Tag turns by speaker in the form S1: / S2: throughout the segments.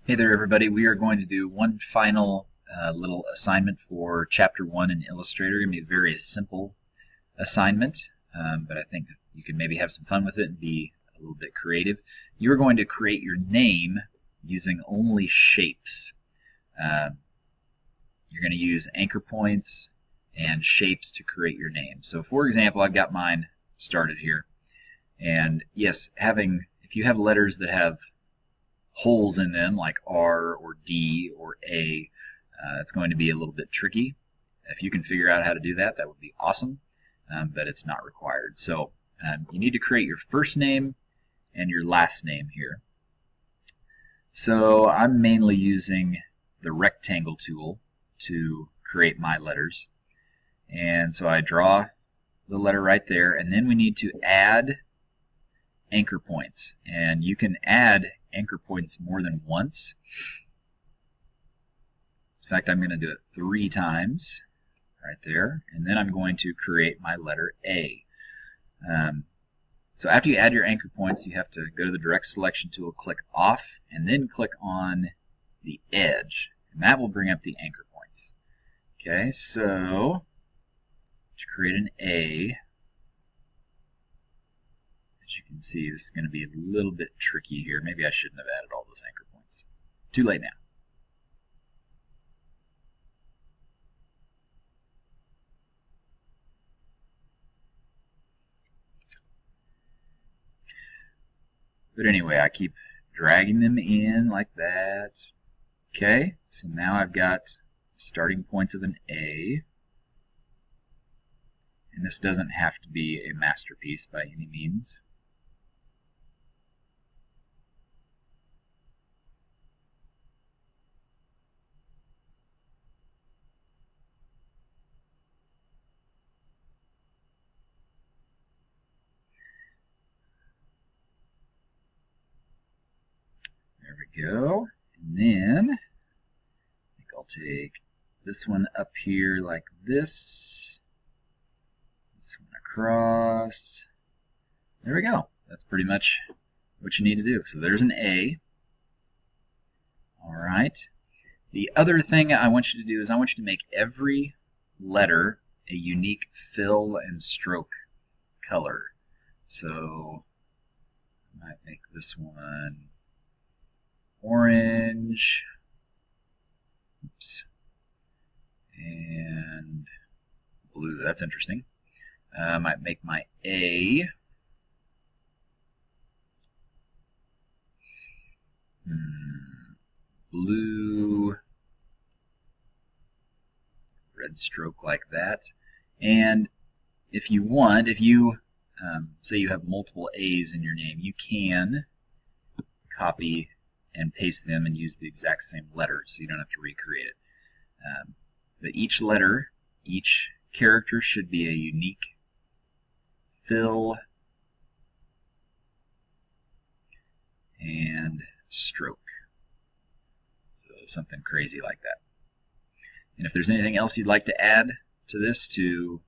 S1: Hey there, everybody. We are going to do one final little assignment for Chapter 1 in Illustrator. It's going to be a very simple assignment, but I think you can maybe have some fun with it and be a little bit creative. You're going to create your name using only shapes. You're going to use anchor points and shapes to create your name. So for example, I've got mine started here. And yes, if you have letters that have holes in them like R or D or A, it's going to be a little bit tricky. If you can figure out how to do that, that would be awesome, but it's not required. So you need to create your first name and your last name here. So I'm mainly using the rectangle tool to create my letters. And so I draw the letter right there, and then we need to add anchor points. And you can add anchor points more than once. In fact, I'm going to do it 3 times right there, and then I'm going to create my letter A. So after you add your anchor points, you have to go to the direct selection tool, click off, and then click on the edge, and that will bring up the anchor points. Okay, so to create an A, as you can see, this is going to be a little bit tricky here. Maybe I shouldn't have added all those anchor points. Too late now. But anyway, I keep dragging them in like that. Okay, so now I've got starting points of an A. And this doesn't have to be a masterpiece by any means. There we go. And then I think I'll take this one up here like this. This one across. There we go. That's pretty much what you need to do. So there's an A. All right. The other thing I want you to do is I want you to make every letter a unique fill and stroke color. So I might make this one orange. Oops. And blue. That's interesting. I might make my A blue, red stroke like that. And if you want, if you say you have multiple A's in your name, you can copy and paste them and use the exact same letters, so you don't have to recreate it. But each letter, each character should be a unique fill and stroke. So something crazy like that. And if there's anything else you'd like to add to this to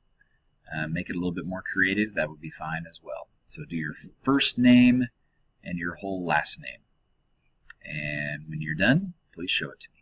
S1: make it a little bit more creative, that would be fine as well. So do your first name and your whole last name. And when you're done, please show it to me.